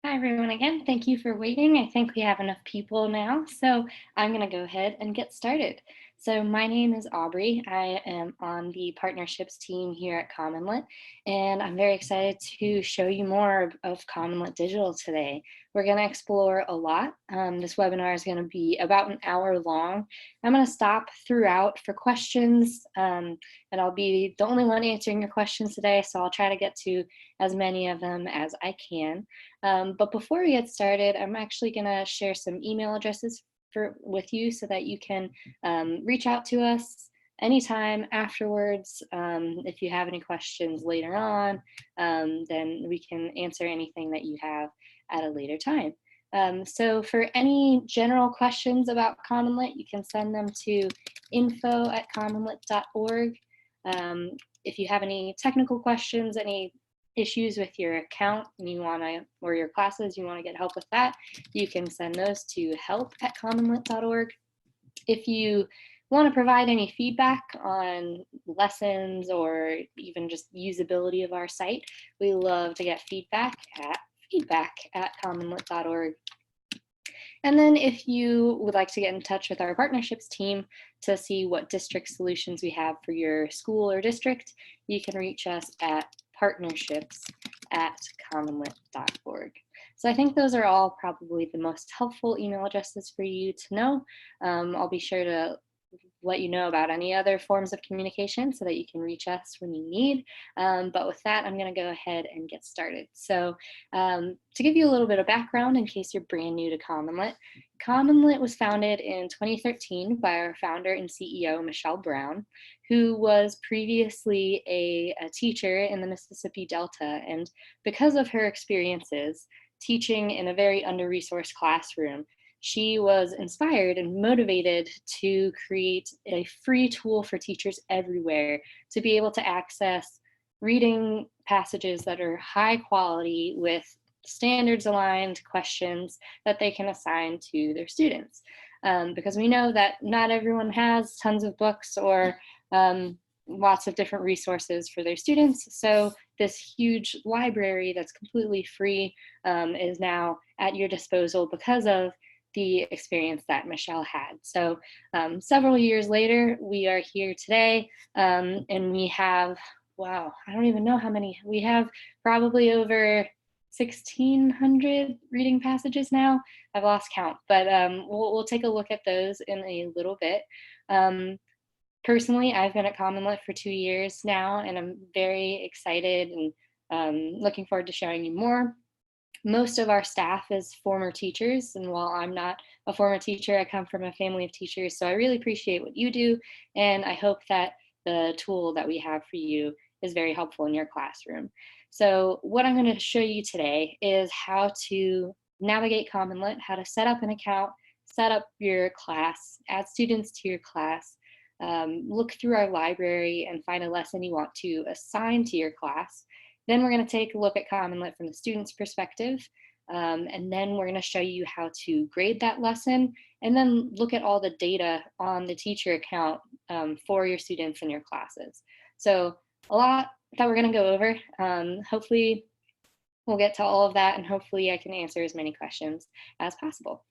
Hi, everyone, again. Thank you for waiting. I think we have enough people now, so I'm going to go ahead and get started. So my name is Aubrey. I am on the partnerships team here at CommonLit, and I'm very excited to show you more of CommonLit Digital today. We're going to explore a lot. This webinar is going to be about an hour long. I'm going to stop throughout for questions, and I'll be the only one answering your questions today, so I'll try to get to as many of them as I can. But before we get started, I'm actually going to share some email addresses with you so that you can reach out to us anytime afterwards. If you have any questions later on, then we can answer anything that you have at a later time. So for any general questions about CommonLit, you can send them to info@commonlit.org. If you have any technical questions, any issues with your account and you want to, or your classes, you want to get help with that, you can send those to help@commonlit.org. If you want to provide any feedback on lessons or even just usability of our site, we love to get feedback@commonlit.org. And then if you would like to get in touch with our partnerships team to see what district solutions we have for your school or district, you can reach us at partnerships@commonlit.org. So I think those are all probably the most helpful email addresses for you to know. I'll be sure to let you know about any other forms of communication so that you can reach us when you need. But with that, I'm going to go ahead and get started. So to give you a little bit of background in case you're brand new to CommonLit, CommonLit was founded in 2013 by our founder and CEO, Michelle Brown, who was previously a teacher in the Mississippi Delta. And because of her experiences teaching in a very under-resourced classroom, she was inspired and motivated to create a free tool for teachers everywhere to be able to access reading passages that are high quality with standards aligned questions that they can assign to their students. Because we know that not everyone has tons of books or lots of different resources for their students. So this huge library that's completely free is now at your disposal because of the experience that Michelle had. So several years later, we are here today, and we have, wow, I don't even know how many. We have probably over 1,600 reading passages now. I've lost count, but we'll take a look at those in a little bit. Personally, I've been at CommonLit for 2 years now, and I'm very excited and looking forward to showing you more. Most of our staff is former teachers, and while I'm not a former teacher, I come from a family of teachers, so I really appreciate what you do, and I hope that the tool that we have for you is very helpful in your classroom. So what I'm going to show you today is how to navigate CommonLit, how to set up an account, set up your class, add students to your class, look through our library and find a lesson you want to assign to your class. Then we're going to take a look at CommonLit from the student's perspective, and then we're going to show you how to grade that lesson, and then look at all the data on the teacher account for your students and your classes. So a lot that we're going to go over. Hopefully we'll get to all of that, and hopefully I can answer as many questions as possible.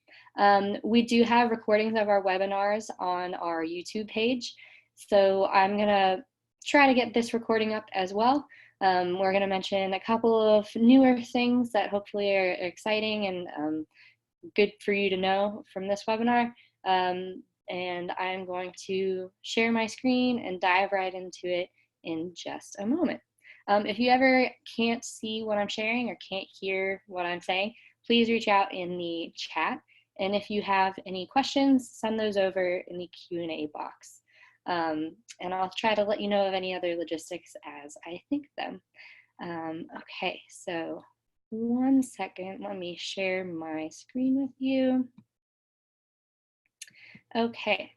We do have recordings of our webinars on our YouTube page, so I'm going to try to get this recording up as well. We're going to mention a couple of newer things that hopefully are exciting and good for you to know from this webinar. And I'm going to share my screen and dive right into it in just a moment. If you ever can't see what I'm sharing or can't hear what I'm saying, please reach out in the chat. And if you have any questions, send those over in the Q&A box. And I'll try to let you know of any other logistics as I think them. Okay, so 1 second, let me share my screen with you. Okay,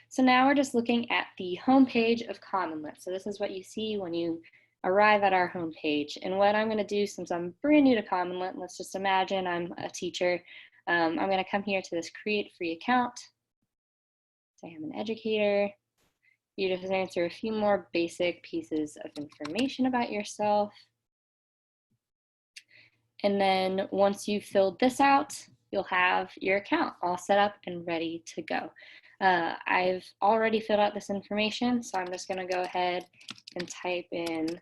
so now we're just looking at the homepage of CommonLit. So this is what you see when you arrive at our homepage. And what I'm going to do, since I'm brand new to CommonLit, let's just imagine I'm a teacher. I'm going to come here to this create free account. So I am an educator. You just answer a few more basic pieces of information about yourself. And then once you've filled this out, you'll have your account all set up and ready to go. I've already filled out this information, so I'm just going to go ahead and type in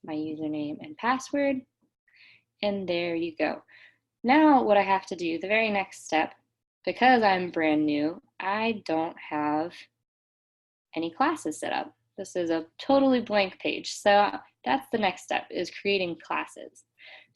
my username and password, and there you go. Now what I have to do, the very next step, because I'm brand new, I don't have any classes set up. This is a totally blank page. So that's the next step, is creating classes.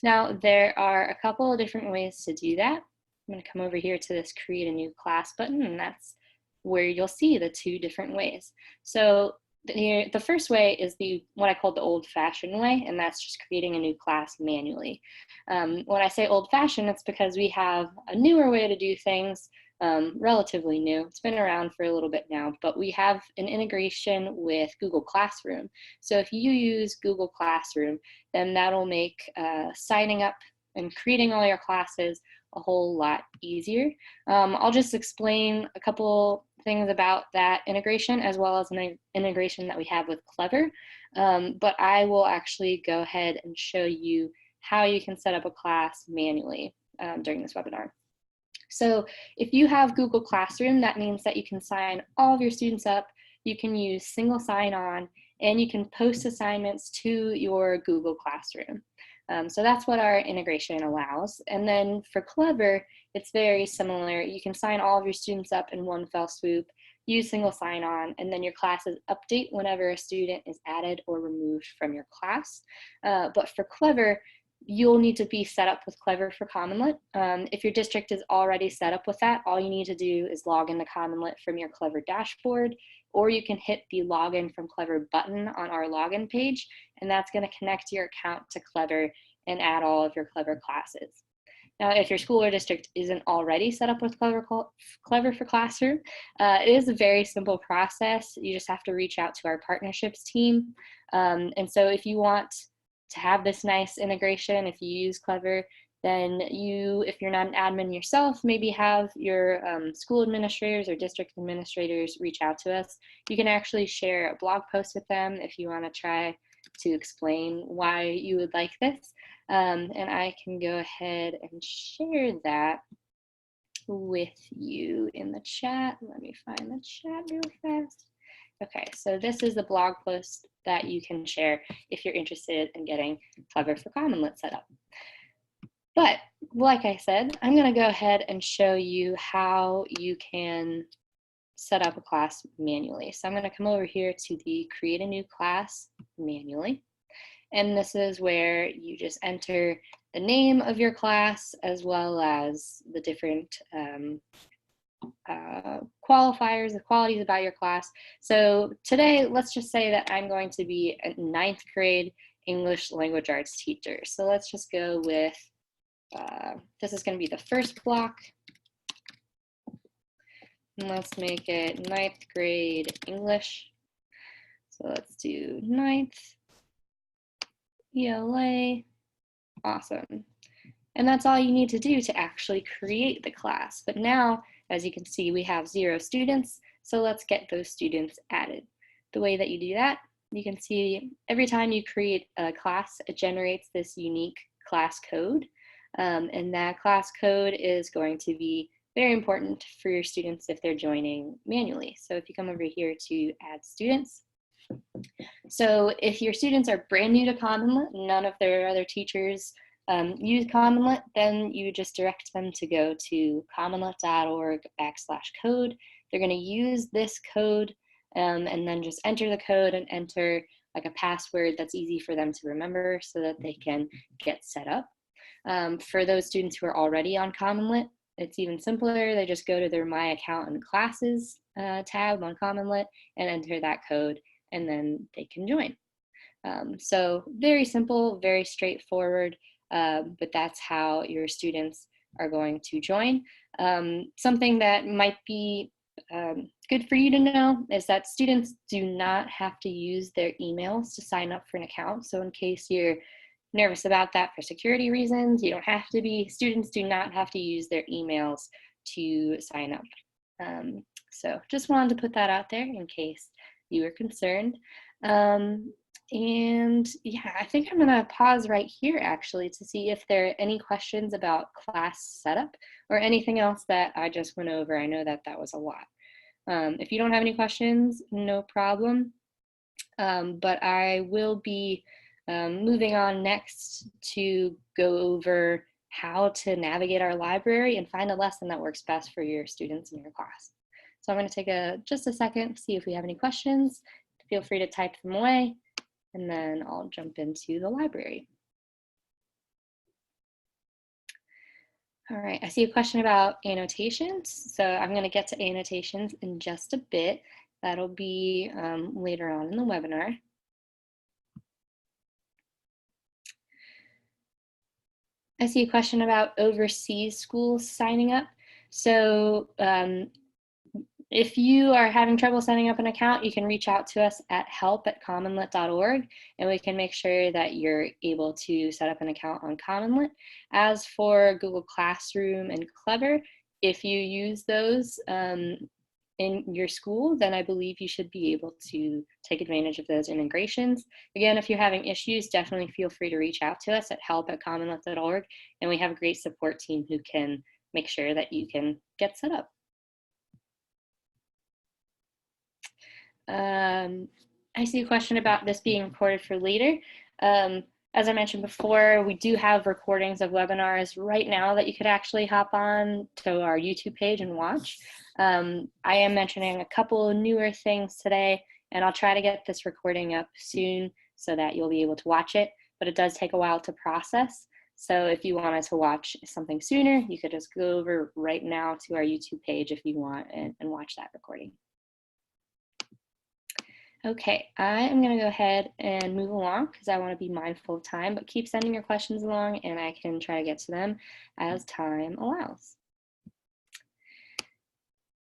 Now there are a couple of different ways to do that. I'm going to come over here to this create a new class button, and that's where you'll see the two different ways. So the first way is what I call the old-fashioned way, and that's just creating a new class manually. When I say old-fashioned, it's because we have a newer way to do things, relatively new. It's been around for a little bit now, but we have an integration with Google Classroom. So if you use Google Classroom, then that'll make signing up and creating all your classes a whole lot easier. I'll just explain a couple things about that integration, as well as an integration that we have with Clever, but I will actually go ahead and show you how you can set up a class manually during this webinar. So if you have Google Classroom, that means that you can sign all of your students up, you can use single sign-on, and you can post assignments to your Google Classroom. So that's what our integration allows. And then for Clever, it's very similar. You can sign all of your students up in one fell swoop, use single sign-on, and then your classes update whenever a student is added or removed from your class. But for Clever, you'll need to be set up with Clever for CommonLit. If your district is already set up with that, all you need to do is log into CommonLit from your Clever dashboard, or you can hit the login from Clever button on our login page, and that's going to connect your account to Clever and add all of your Clever classes. Now, if your school or district isn't already set up with Clever for Classroom, it is a very simple process. You just have to reach out to our partnerships team. And so if you want to have this nice integration, if you use Clever, then if you're not an admin yourself, maybe have your school administrators or district administrators reach out to us. You can actually share a blog post with them if you want to try to explain why you would like this. And I can go ahead and share that with you in the chat. Let me find the chat real fast. Okay, so this is the blog post that you can share if you're interested in getting Clever for CommonLit set up. But like I said, I'm going to go ahead and show you how you can set up a class manually. So I'm going to come over here to the create a new class manually. And this is where you just enter the name of your class, as well as the different qualifiers, the qualities about your class. So today, let's just say that I'm going to be a 9th grade English language arts teacher. So let's just go with, this is going to be the first block. And let's make it 9th grade English. So let's do 9th ELA. Awesome. And that's all you need to do to actually create the class. But now, as you can see, we have 0 students. So let's get those students added. The way that you do that, you can see every time you create a class, it generates this unique class code. And that class code is going to be very important for your students if they're joining manually. So if you come over here to add students, so if your students are brand new to CommonLit, none of their other teachers use CommonLit, then you just direct them to go to commonlit.org/code. They're going to use this code and then just enter the code and enter like a password that's easy for them to remember so that they can get set up. For those students who are already on CommonLit, it's even simpler. They just go to their My Account and Classes tab on CommonLit and enter that code, and then they can join. So very simple, very straightforward, but that's how your students are going to join. Something that might be good for you to know is that students do not have to use their emails to sign up for an account. So in case you're nervous about that for security reasons, you don't have to be. Students do not have to use their emails to sign up. So just wanted to put that out there in case you were concerned. And yeah, I think I'm gonna pause right here actually to see if there are any questions about class setup or anything else that I just went over. I know that that was a lot. If you don't have any questions, no problem. But I will be moving on next to go over how to navigate our library and find a lesson that works best for your students in your class. So I'm going to take just a second to see if we have any questions. Feel free to type them away, and then I'll jump into the library. All right, I see a question about annotations. So I'm going to get to annotations in just a bit. That'll be later on in the webinar. I see a question about overseas schools signing up. So if you are having trouble setting up an account, you can reach out to us at help@commonlit.org, and we can make sure that you're able to set up an account on CommonLit. As for Google Classroom and Clever, if you use those in your school, then I believe you should be able to take advantage of those integrations. Again, if you're having issues, definitely feel free to reach out to us at help@commonlit.org, and we have a great support team who can make sure that you can get set up. I see a question about this being recorded for later. As I mentioned before, we do have recordings of webinars right now that you could actually hop on to our YouTube page and watch. I am mentioning a couple newer things today, and I'll try to get this recording up soon so that you'll be able to watch it, but it does take a while to process. So if you wanted to watch something sooner, you could just go over right now to our YouTube page if you want and watch that recording. Okay, I am going to go ahead and move along because I want to be mindful of time, but keep sending your questions along and I can try to get to them as time allows.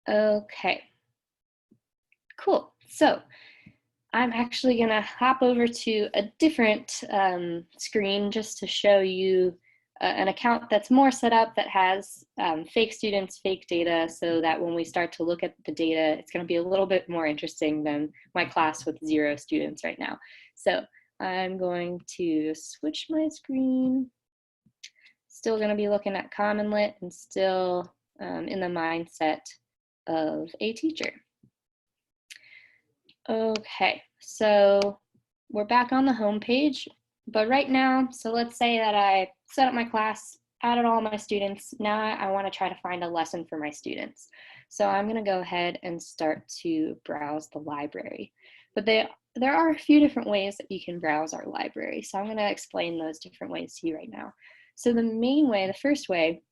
Okay, cool. So I'm actually going to hop over to a different screen just to show you an account that's more set up that has fake students, fake data, so that when we start to look at the data, it's going to be a little bit more interesting than my class with 0 students right now. So I'm going to switch my screen. Still going to be looking at CommonLit and still in the mindset of a teacher. Okay, so we're back on the home page, but right now, so let's say that I set up my class, added all my students. Now I want to try to find a lesson for my students. So I'm going to go ahead and start to browse the library. But there are a few different ways that you can browse our library. So I'm going to explain those different ways to you right now. So the main way, the first way,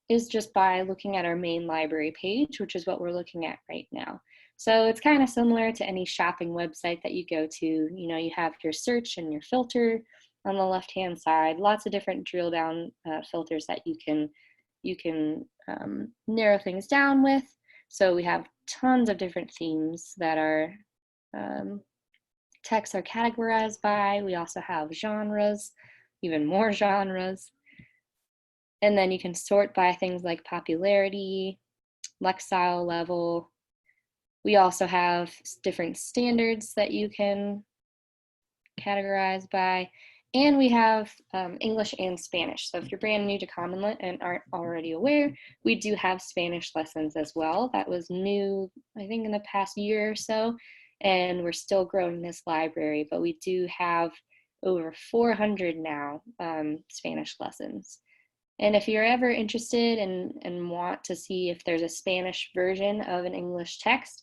is just by looking at our main library page, which is what we're looking at right now. So it's kind of similar to any shopping website that you go to. You know, you have your search and your filter on the left-hand side, lots of different drill down filters that you can narrow things down with. So we have tons of different themes that our texts are categorized by. We also have genres, even more genres. And then you can sort by things like popularity, lexile level. We also have different standards that you can categorize by. And we have English and Spanish. So if you're brand new to CommonLit and aren't already aware, we do have Spanish lessons as well. That was new, I think, in the past year or so. And we're still growing this library, but we do have over 400 now Spanish lessons. And if you're ever interested and want to see if there's a Spanish version of an English text,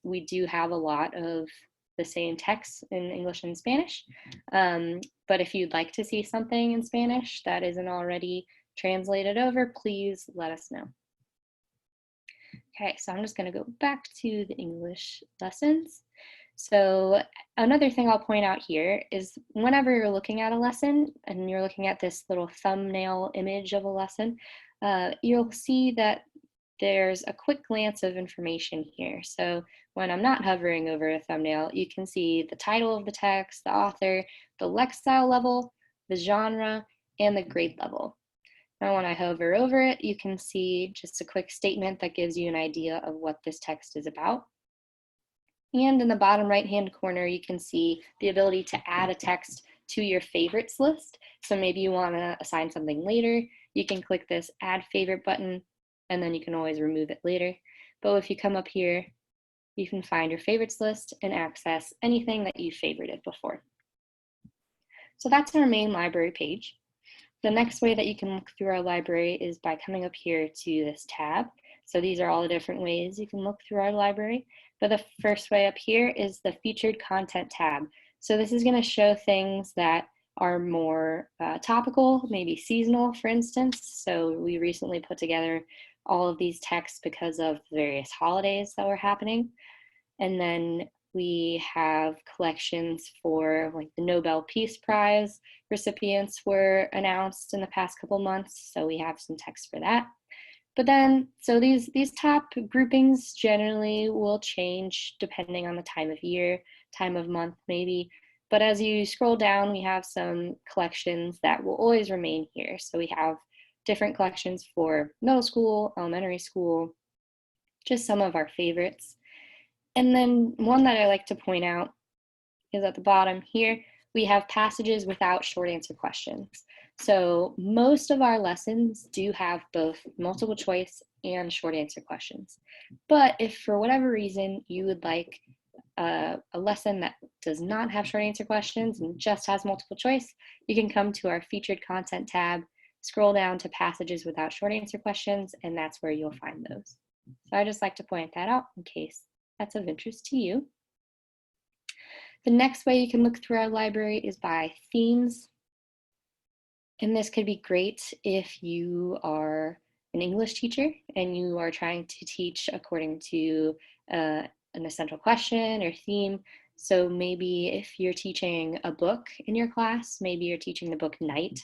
we do have a lot of the same text in English and Spanish. But if you'd like to see something in Spanish that isn't already translated over, please let us know. Okay, so I'm just going to go back to the English lessons. So another thing I'll point out here is whenever you're looking at a lesson and you're looking at this little thumbnail image of a lesson, you'll see that there's a quick glance of information here. So when I'm not hovering over a thumbnail, you can see the title of the text, the author, the lexile level, the genre, and the grade level. Now when I hover over it, you can see just a quick statement that gives you an idea of what this text is about. And in the bottom right-hand corner, you can see the ability to add a text to your favorites list. So maybe you want to assign something later, you can click this add favorite button, and then you can always remove it later. But if you come up here, you can find your favorites list and access anything that you favorited before. So that's our main library page. The next way that you can look through our library is by coming up here to this tab. So these are all the different ways you can look through our library. But the first way up here is the featured content tab. So this is going to show things that are more topical, maybe seasonal, for instance. So we recently put together all of these texts because of the various holidays that were happening. And then we have collections for like the Nobel Peace Prize recipients were announced in the past couple months. So we have some text for that. But then, so these top groupings generally will change depending on the time of year, time of month maybe. But as you scroll down, we have some collections that will always remain here. So we have different collections for middle school, elementary school, just some of our favorites. And then one that I like to point out is at the bottom here, we have passages without short answer questions. So most of our lessons do have both multiple choice and short answer questions. But if for whatever reason you would like a lesson that does not have short answer questions and just has multiple choice, you can come to our featured content tab, scroll down to passages without short answer questions, and that's where you'll find those. So I just like to point that out in case that's of interest to you. The next way you can look through our library is by themes. And this could be great if you are an English teacher and you are trying to teach according to an essential question or theme. So maybe if you're teaching a book in your class, maybe you're teaching the book Night,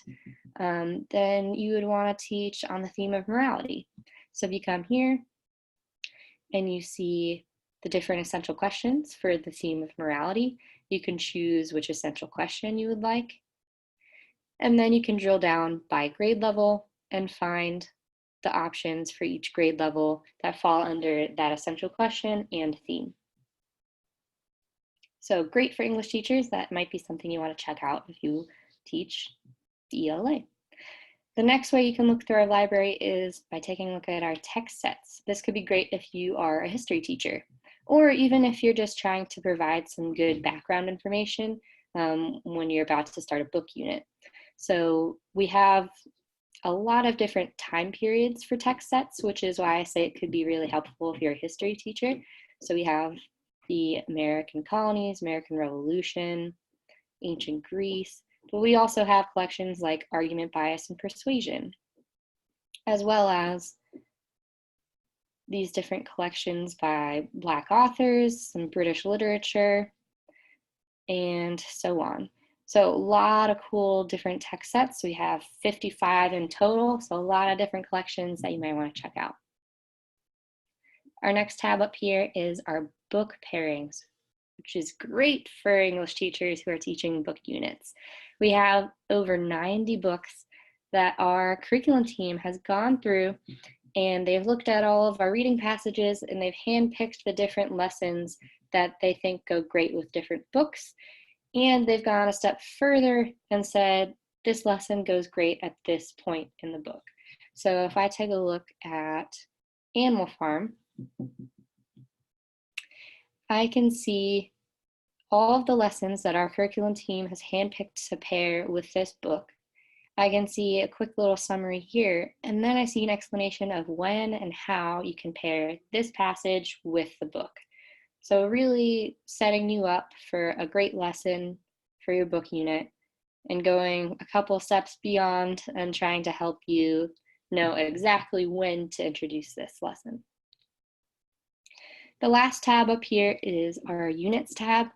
then you would want to teach on the theme of morality. So if you come here and you see the different essential questions for the theme of morality, you can choose which essential question you would like. And then you can drill down by grade level and find the options for each grade level that fall under that essential question and theme. So great for English teachers. That might be something you want to check out if you teach ELA. The next way you can look through our library is by taking a look at our text sets. This could be great if you are a history teacher, or even if you're just trying to provide some good background information when you're about to start a book unit. So we have a lot of different time periods for text sets, which is why I say it could be really helpful if you're a history teacher. So we have the American colonies, American Revolution, ancient Greece, but we also have collections like Argument, Bias, and Persuasion, as well as these different collections by Black authors, some British literature, and so on. So a lot of cool different text sets. We have 55 in total, so a lot of different collections that you might want to check out. Our next tab up here is our book pairings, which is great for English teachers who are teaching book units. We have over 90 books that our curriculum team has gone through, and they've looked at all of our reading passages and they've handpicked the different lessons that they think go great with different books. And they've gone a step further and said, this lesson goes great at this point in the book. So if I take a look at Animal Farm, I can see all of the lessons that our curriculum team has handpicked to pair with this book. I can see a quick little summary here, and then I see an explanation of when and how you can pair this passage with the book. So really setting you up for a great lesson for your book unit and going a couple steps beyond and trying to help you know exactly when to introduce this lesson. The last tab up here is our units tab.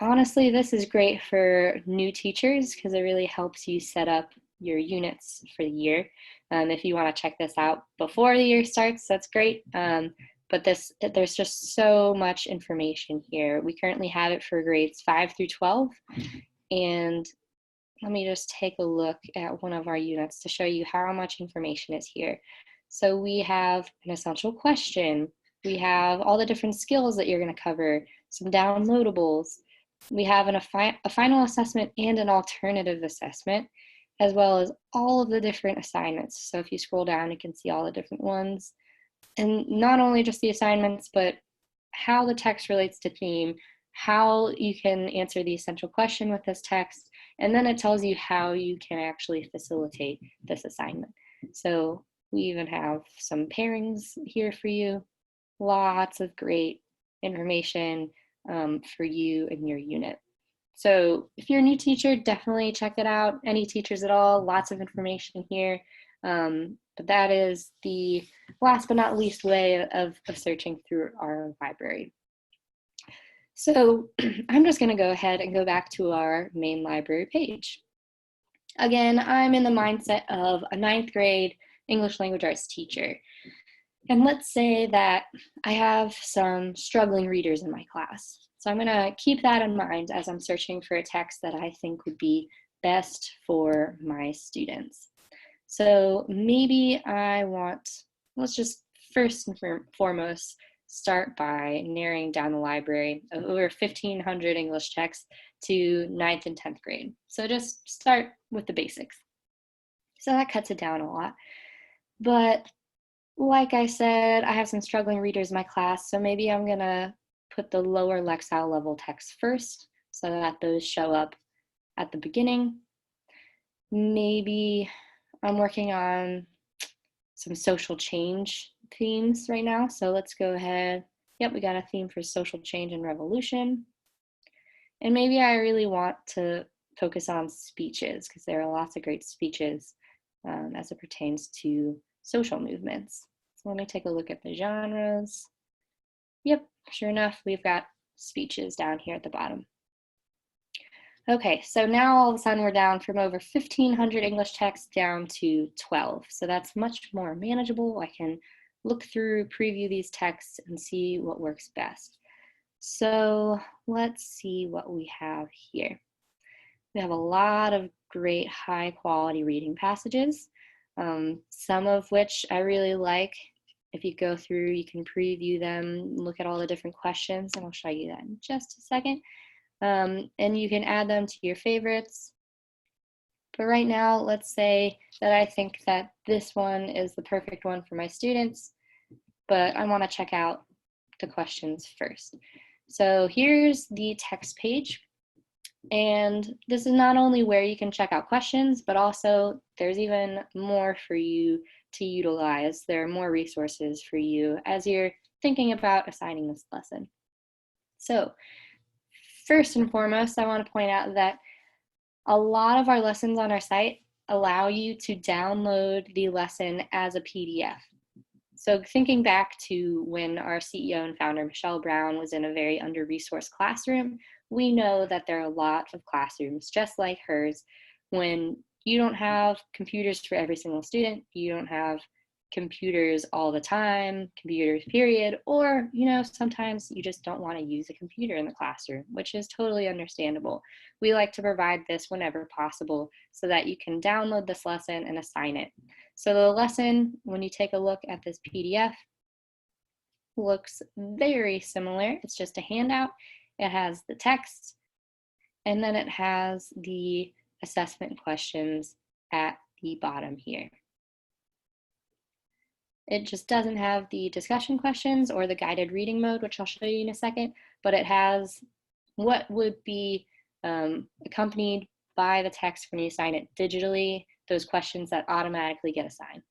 Honestly, this is great for new teachers because it really helps you set up your units for the year. If you want to check this out before the year starts, that's great. But there's just so much information here. We currently have it for grades 5 through 12. And let me just take a look at one of our units to show you how much information is here. So we have an essential question, We have all the different skills that you're going to cover, some downloadables. We have a final assessment and an alternative assessment, as well as all of the different assignments. So if you scroll down, you can see all the different ones. And not only just the assignments, but how the text relates to theme, how you can answer the essential question with this text, and then it tells you how you can actually facilitate this assignment. So we even have some pairings here for you, lots of great information for you and your unit. So if you're a new teacher, definitely check it out. Any teachers at all, lots of information here. But that is the last but not least way of searching through our library. So I'm just going to go ahead and go back to our main library page. Again, I'm in the mindset of a 9th grade English language arts teacher. And let's say that I have some struggling readers in my class. So I'm going to keep that in mind as I'm searching for a text that I think would be best for my students. So maybe I want, let's just first and foremost start by narrowing down the library of over 1,500 English texts to 9th and 10th grade. So just start with the basics. So that cuts it down a lot. But like I said, I have some struggling readers in my class, so maybe I'm gonna put the lower Lexile level texts first so that those show up at the beginning. Maybe I'm working on some social change themes right now, so let's go ahead. Yep, we got a theme for social change and revolution. And maybe I really want to focus on speeches because there are lots of great speeches as it pertains to social movements. So let me take a look at the genres. Yep, sure enough, we've got speeches down here at the bottom. Okay, so now all of a sudden we're down from over 1,500 English texts down to 12. So that's much more manageable. I can look through, preview these texts, and see what works best. So let's see what we have here. We have a lot of great high quality reading passages, some of which I really like. If you go through, you can preview them, look at all the different questions, and I'll show you that in just a second. And you can add them to your favorites. But right now, let's say that I think that this one is the perfect one for my students, but I want to check out the questions first. So here's the text page. And this is not only where you can check out questions, but also there's even more for you to utilize. There are more resources for you as you're thinking about assigning this lesson. So first and foremost, I want to point out that a lot of our lessons on our site allow you to download the lesson as a PDF. So thinking back to when our CEO and founder, Michelle Brown, was in a very under-resourced classroom, we know that there are a lot of classrooms just like hers when you don't have computers for every single student, you don't have computers all the time, computers period, or sometimes you just don't want to use a computer in the classroom, which is totally understandable. We like to provide this whenever possible so that you can download this lesson and assign it. So the lesson, when you take a look at this PDF, looks very similar. It's just a handout. It has the text, and then it has the assessment questions at the bottom here. It just doesn't have the discussion questions or the guided reading mode, which I'll show you in a second, but it has what would be accompanied by the text when you assign it digitally, those questions that automatically get assigned.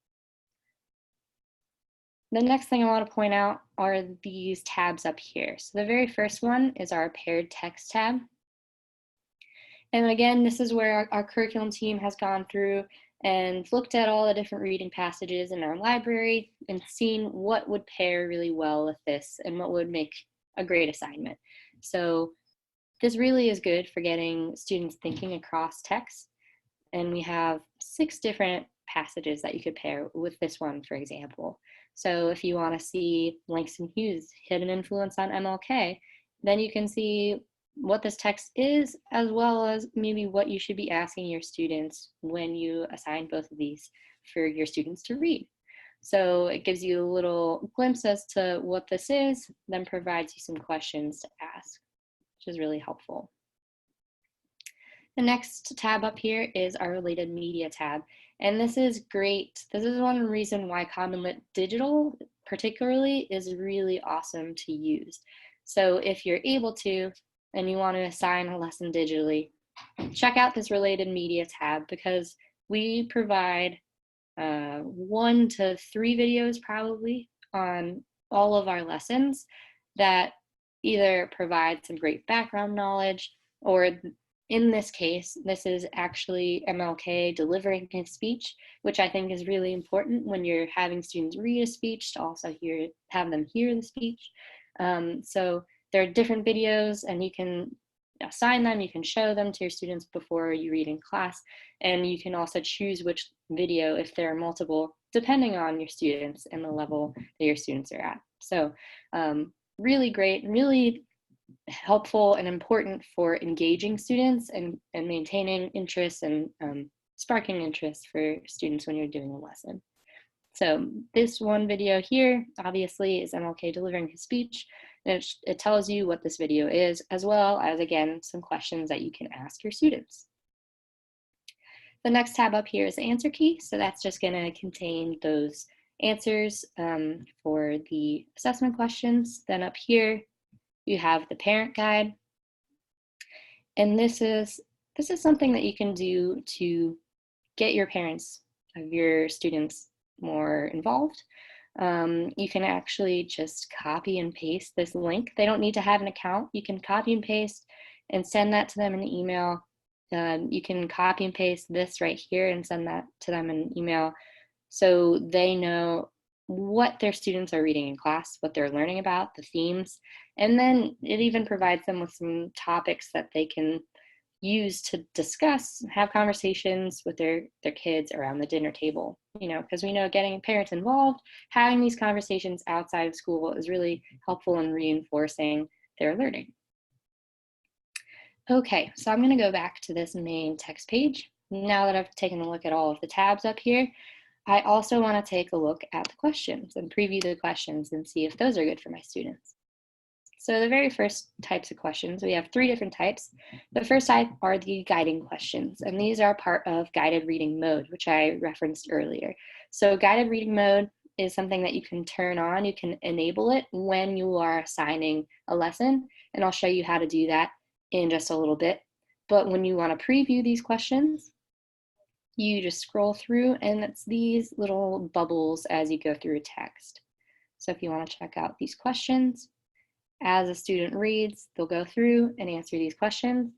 The next thing I want to point out are these tabs up here. So the very first one is our paired text tab. And again, this is where our curriculum team has gone through and looked at all the different reading passages in our library and seen what would pair really well with this and what would make a great assignment. So this really is good for getting students thinking across text. And we have 6 different passages that you could pair with this one, for example. So if you want to see Langston Hughes' hidden influence on MLK, then you can see what this text is, as well as maybe what you should be asking your students when you assign both of these for your students to read. So it gives you a little glimpse as to what this is, then provides you some questions to ask, which is really helpful. The next tab up here is our related media tab. And this is great. This is one reason why CommonLit Digital particularly is really awesome to use. So if you're able to, and you want to assign a lesson digitally, check out this related media tab because we provide 1 to 3 videos probably on all of our lessons that either provide some great background knowledge, or in this case, this is actually MLK delivering his speech, which I think is really important when you're having students read a speech to also have them hear the speech. So there are different videos, and you can assign them, you can show them to your students before you read in class, and you can also choose which video, if there are multiple, depending on your students and the level that your students are at. So really great, really helpful and important for engaging students and maintaining interest and sparking interest for students when you're doing a lesson. So this one video here, obviously, is MLK delivering his speech. And it tells you what this video is, as well as, again, some questions that you can ask your students. The next tab up here is the answer key. So that's just going to contain those answers for the assessment questions. Then up here, you have the parent guide. And this is something that you can do to get your parents of your students more involved. You can actually just copy and paste this link. They don't need to have an account. You can copy and paste and send that to them in an email. You can copy and paste this right here and send that to them in an email so they know what their students are reading in class, what they're learning about, the themes, and then it even provides them with some topics that they can use to discuss, have conversations with their kids around the dinner table, because we know getting parents involved, having these conversations outside of school is really helpful in reinforcing their learning. Okay, so I'm going to go back to this main text page. Now that I've taken a look at all of the tabs up here, I also want to take a look at the questions and preview the questions and see if those are good for my students. So the very first types of questions, we have 3 different types. The first type are the guiding questions, and these are part of guided reading mode, which I referenced earlier. So guided reading mode is something that you can turn on. You can enable it when you are assigning a lesson, and I'll show you how to do that in just a little bit. But when you want to preview these questions, you just scroll through, and it's these little bubbles as you go through a text. So if you want to check out these questions, as a student reads, they'll go through and answer these questions.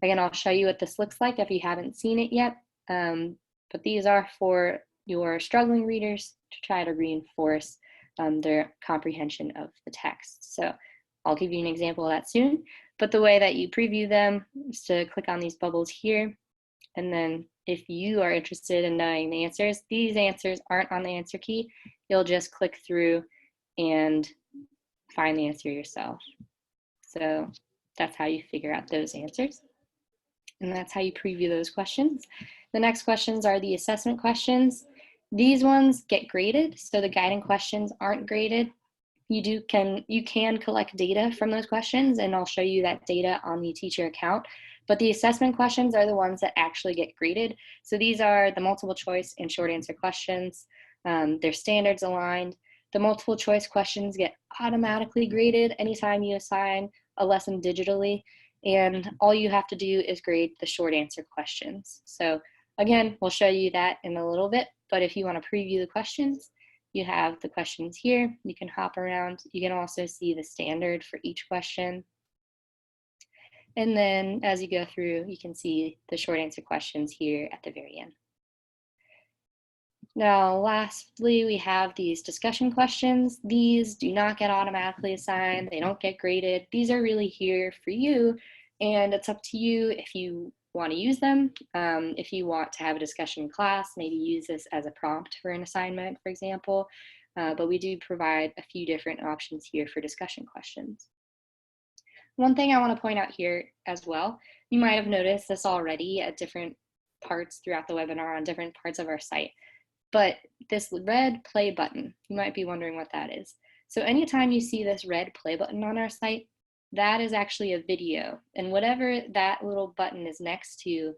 Again, I'll show you what this looks like if you haven't seen it yet, but these are for your struggling readers to try to reinforce their comprehension of the text. So I'll give you an example of that soon, but the way that you preview them is to click on these bubbles here, and then if you are interested in knowing the answers, these answers aren't on the answer key. You'll just click through and find the answer yourself. So that's how you figure out those answers. And that's how you preview those questions. The next questions are the assessment questions. These ones get graded, so the guiding questions aren't graded. You can collect data from those questions, and I'll show you that data on the teacher account. But the assessment questions are the ones that actually get graded. So these are the multiple choice and short answer questions. They're standards aligned. The multiple choice questions get automatically graded anytime you assign a lesson digitally, and all you have to do is grade the short answer questions. So again, we'll show you that in a little bit, but if you want to preview the questions, you have the questions here. You can hop around. You can also see the standard for each question. And then as you go through, you can see the short answer questions here at the very end. Now, lastly, we have these discussion questions. These do not get automatically assigned. They don't get graded. These are really here for you, and it's up to you if you want to use them. If you want to have a discussion in class, maybe use this as a prompt for an assignment, for example. But we do provide a few different options here for discussion questions. One thing I want to point out here as well, you might have noticed this already at different parts throughout the webinar on different parts of our site. But this red play button, you might be wondering what that is. So anytime you see this red play button on our site, that is actually a video. And whatever that little button is next to,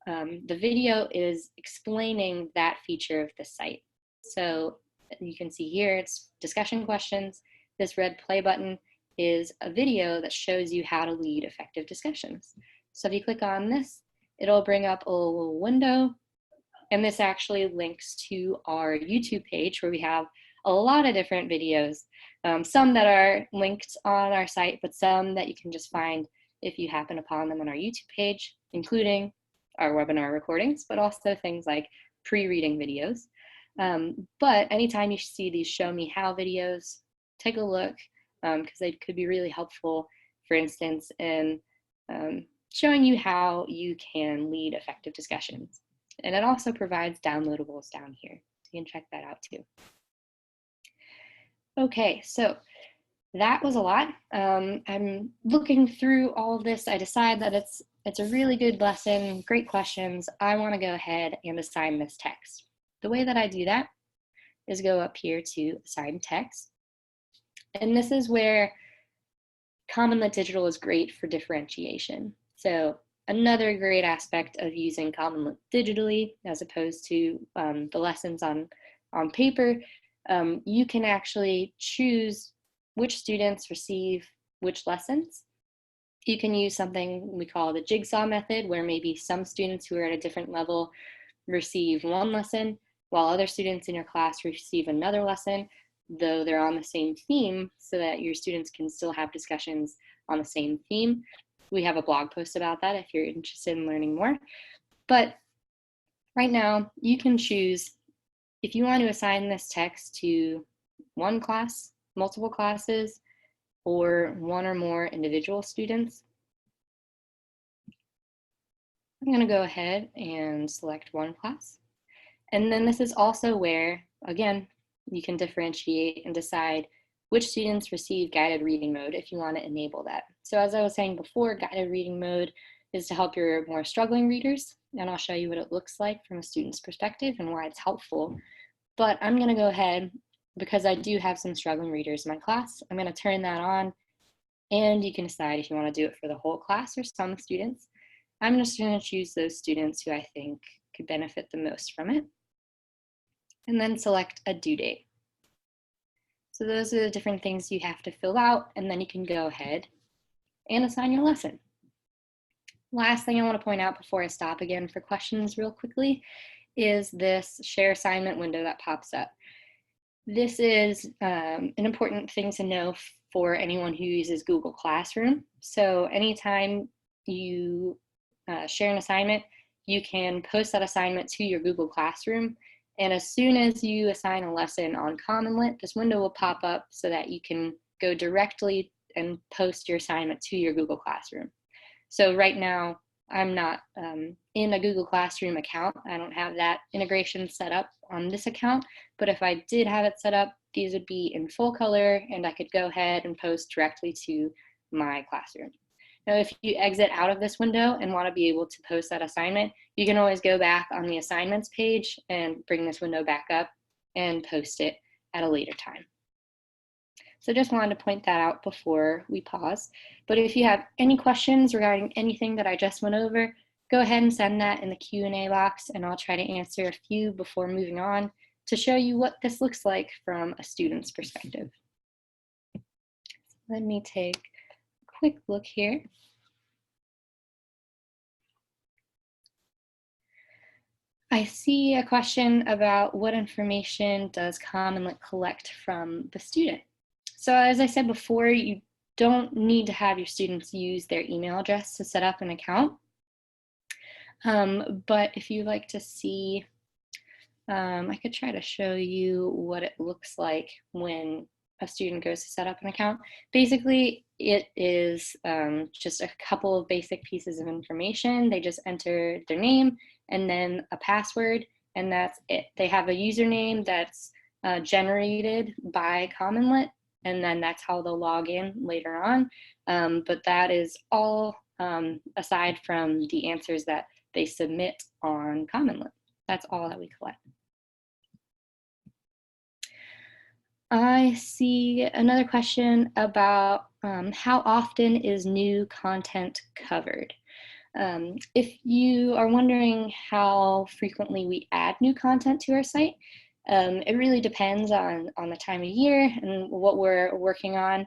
the video is explaining that feature of the site. So you can see here, it's discussion questions. This red play button is a video that shows you how to lead effective discussions. So if you click on this, it'll bring up a little window, and this actually links to our YouTube page where we have a lot of different videos, some that are linked on our site, but some that you can just find if you happen upon them on our YouTube page, including our webinar recordings, but also things like pre-reading videos. But anytime you see these show me how videos, take a look, because they could be really helpful, for instance, in showing you how you can lead effective discussions. And it also provides downloadables down here, so you can check that out too. Okay, so that was a lot. I'm looking through all of this. I decide that it's a really good lesson, great questions. I want to go ahead and assign this text. The way that I do that is go up here to assign text. And this is where CommonLit Digital is great for differentiation. So another great aspect of using CommonLit digitally, as opposed to the lessons on paper, you can actually choose which students receive which lessons. You can use something we call the jigsaw method, where maybe some students who are at a different level receive one lesson, while other students in your class receive another lesson, though they're on the same theme, so that your students can still have discussions on the same theme. We have a blog post about that if you're interested in learning more. But right now, you can choose if you want to assign this text to one class, multiple classes, or one or more individual students. I'm going to go ahead and select one class. And then this is also where, again, you can differentiate and decide which students receive guided reading mode if you want to enable that. So as I was saying before, guided reading mode is to help your more struggling readers, and I'll show you what it looks like from a student's perspective and why it's helpful. But I'm going to go ahead, because I do have some struggling readers in my class, I'm going to turn that on, and you can decide if you want to do it for the whole class or some students. I'm just going to choose those students who I think could benefit the most from it, and then select a due date. So those are the different things you have to fill out, and then you can go ahead and assign your lesson. Last thing I want to point out before I stop again for questions real quickly is this share assignment window that pops up. This is an important thing to know for anyone who uses Google Classroom. So anytime you share an assignment, you can post that assignment to your Google Classroom. And as soon as you assign a lesson on CommonLit, this window will pop up so that you can go directly and post your assignment to your Google Classroom. So right now, I'm not in a Google Classroom account. I don't have that integration set up on this account, but if I did have it set up, these would be in full color, and I could go ahead and post directly to my classroom. Now, if you exit out of this window and want to be able to post that assignment, you can always go back on the assignments page and bring this window back up and post it at a later time. So just wanted to point that out before we pause. But if you have any questions regarding anything that I just went over, go ahead and send that in the Q&A box, and I'll try to answer a few before moving on to show you what this looks like from a student's perspective. Let me take a quick look here. I see a question about what information does CommonLit collect from the student. So as I said before, you don't need to have your students use their email address to set up an account. But if you'd like to see, I could try to show you what it looks like when a student goes to set up an account. Basically, it is just a couple of basic pieces of information. They just enter their name and then a password, and that's it. They have a username that's generated by CommonLit, and then that's how they'll log in later on. But that is all aside from the answers that they submit on CommonLit. That's all that we collect. I see another question about how often is new content covered? If you are wondering how frequently we add new content to our site, it really depends on the time of year and what we're working on.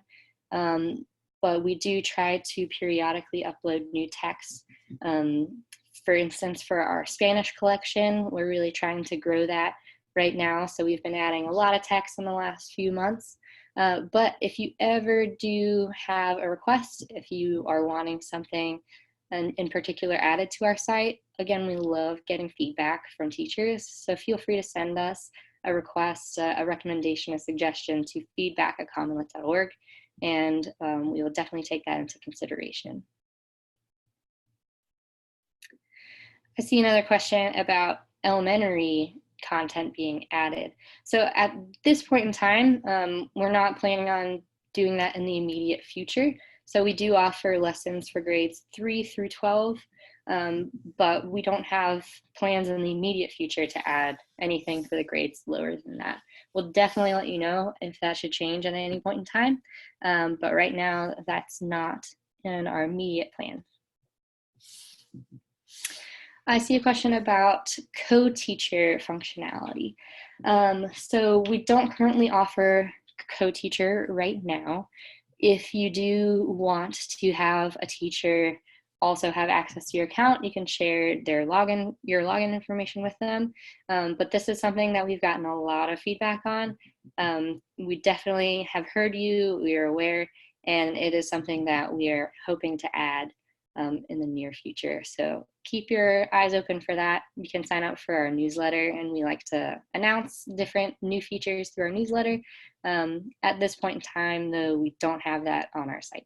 But we do try to periodically upload new texts. For instance, for our Spanish collection, we're really trying to grow that right now. So we've been adding a lot of text in the last few months. But if you ever do have a request, if you are wanting something and in particular added to our site, again, we love getting feedback from teachers. So feel free to send us a request, a recommendation, a suggestion to feedback@commonlit.org, and we will definitely take that into consideration. I see another question about elementary content being added. So at this point in time, we're not planning on doing that in the immediate future. So we do offer lessons for grades 3 through 12, but we don't have plans in the immediate future to add anything for the grades lower than that. We'll definitely let you know if that should change at any point in time, but right now that's not in our immediate plan. I see a question about co-teacher functionality. So we don't currently offer co-teacher right now. If you do want to have a teacher also have access to your account, you can share your login information with them. But this is something that we've gotten a lot of feedback on. We definitely have heard you, we are aware, and it is something that we are hoping to add in the near future. So keep your eyes open for that. You can sign up for our newsletter, and we like to announce different new features through our newsletter. At this point in time, though, we don't have that on our site.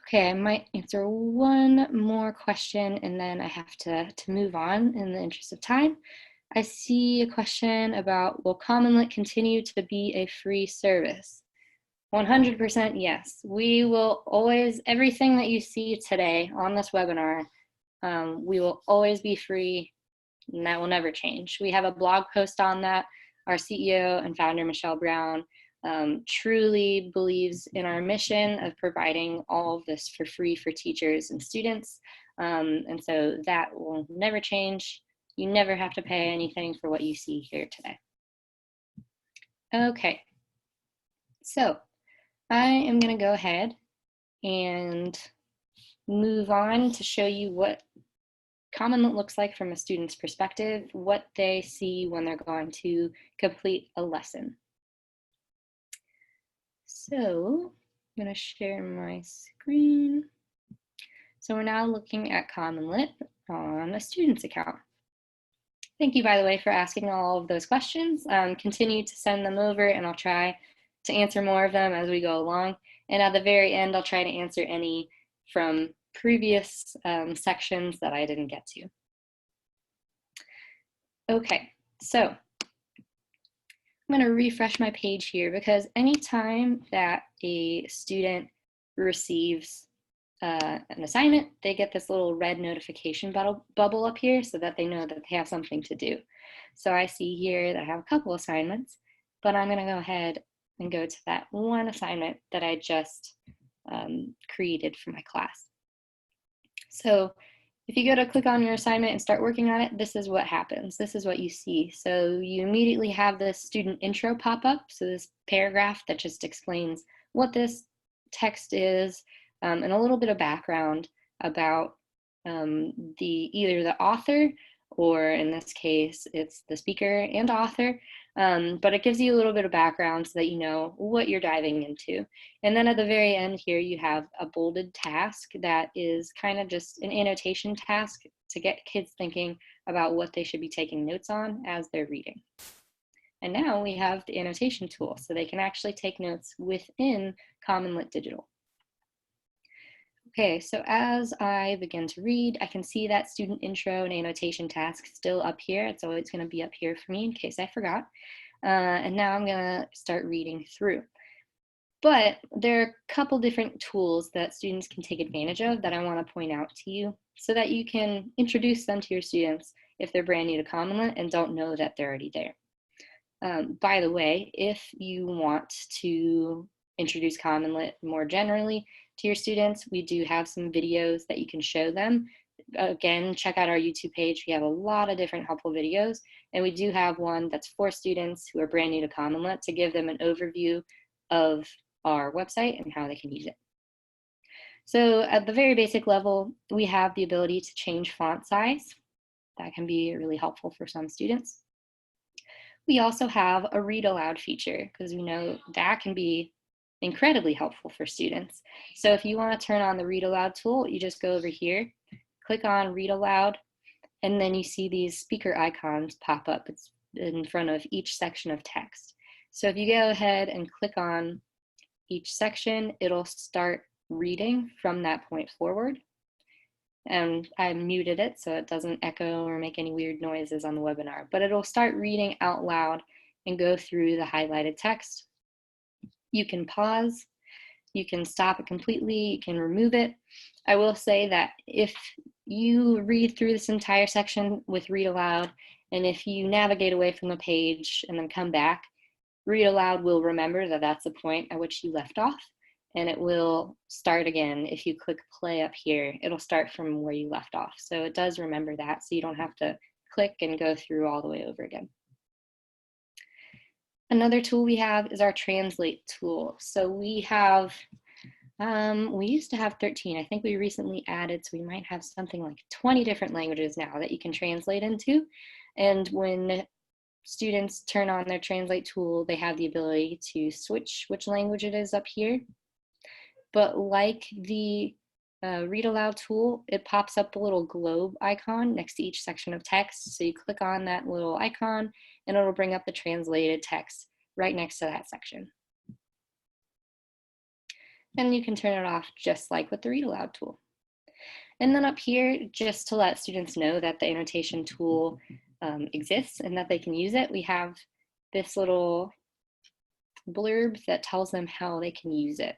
Okay, I might answer one more question and then I have to move on in the interest of time. I see a question about, will CommonLit continue to be a free service? 100% yes. We will always, everything that you see today on this webinar, we will always be free, and that will never change. We have a blog post on that. Our CEO and founder, Michelle Brown, truly believes in our mission of providing all of this for free for teachers and students. And so that will never change. You never have to pay anything for what you see here today. Okay, so I am going to go ahead and move on to show you what CommonLit looks like from a student's perspective, what they see when they're going to complete a lesson. So I'm going to share my screen. So we're now looking at CommonLit on a student's account. Thank you, by the way, for asking all of those questions. Continue to send them over and I'll try to answer more of them as we go along. And at the very end, I'll try to answer any from previous sections that I didn't get to. Okay, so I'm going to refresh my page here because anytime that a student receives an assignment, they get this little red notification bubble up here so that they know that they have something to do. So I see here that I have a couple assignments, but I'm going to go ahead and go to that one assignment that I just created for my class. So if you go to click on your assignment and start working on it, this is what happens. This is what you see. So you immediately have this student intro pop up. So this paragraph that just explains what this text is and a little bit of background about either the author, or in this case, it's the speaker and author. But it gives you a little bit of background so that you know what you're diving into. And then at the very end here, you have a bolded task that is kind of just an annotation task to get kids thinking about what they should be taking notes on as they're reading. And now we have the annotation tool, so they can actually take notes within CommonLit Digital. Okay, so as I begin to read, I can see that student intro and annotation task still up here. It's always going to be up here for me in case I forgot. And now I'm going to start reading through. But there are a couple different tools that students can take advantage of that I want to point out to you so that you can introduce them to your students if they're brand new to CommonLit and don't know that they're already there. By the way, if you want to introduce CommonLit more generally to your students, we do have some videos that you can show them. Again, check out our YouTube page. We have a lot of different helpful videos, and we do have one that's for students who are brand new to CommonLit to give them an overview of our website and how they can use it. So at the very basic level, we have the ability to change font size. That can be really helpful for some students. We also have a read aloud feature because we know that can be incredibly helpful for students. So if you want to turn on the read aloud tool, you just go over here, click on read aloud, and then you see these speaker icons pop up. It's in front of each section of text. So if you go ahead and click on each section, it'll start reading from that point forward. And I muted it so it doesn't echo or make any weird noises on the webinar, but it'll start reading out loud and go through the highlighted text. You can pause, you can stop it completely, you can remove it. I will say that if you read through this entire section with read aloud, and if you navigate away from the page and then come back, read aloud will remember that that's the point at which you left off, and it will start again. If you click play up here, it'll start from where you left off. So it does remember that, so you don't have to click and go through all the way over again. Another tool we have is our translate tool. So we have, we used to have 13. I think we recently added, so we might have something like 20 different languages now that you can translate into. And when students turn on their translate tool, they have the ability to switch which language it is up here. But like the read aloud tool, it pops up a little globe icon next to each section of text. So you click on that little icon and it'll bring up the translated text right next to that section. And you can turn it off just like with the read aloud tool. And then up here, just to let students know that the annotation tool exists and that they can use it, we have this little blurb that tells them how they can use it.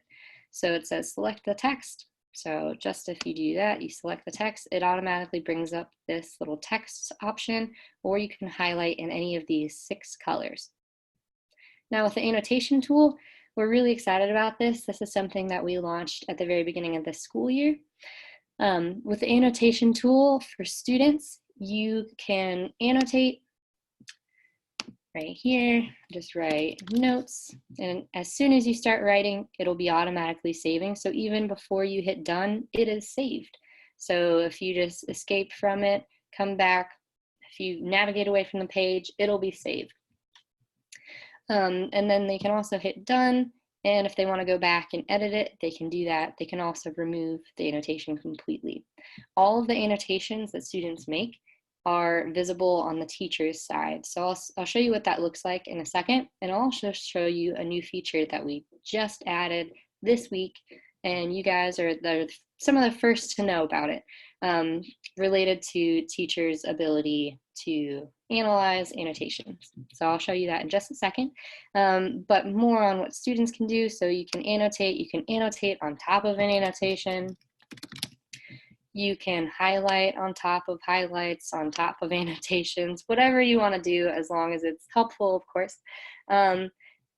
So it says select the text. So just if you do that, you select the text, it automatically brings up this little text option, or you can highlight in any of these 6 colors. Now with the annotation tool, we're really excited about this. This is something that we launched at the very beginning of this school year. With the annotation tool for students, you can annotate right here, just write notes, and as soon as you start writing, it'll be automatically saving. So even before you hit done, it is saved. So if you just escape from it, come back, if you navigate away from the page, it'll be saved. And then they can also hit done, and if they want to go back and edit it, they can do that. They can also remove the annotation completely. All of the annotations that students make are visible on the teacher's side. So I'll show you what that looks like in a second, and I'll also show you a new feature that we just added this week, and you guys are some of the first to know about it, related to teachers' ability to analyze annotations. So I'll show you that in just a second, but more on what students can do. So you can annotate on top of an annotation. You can highlight on top of highlights, on top of annotations, whatever you want to do, as long as it's helpful, of course. And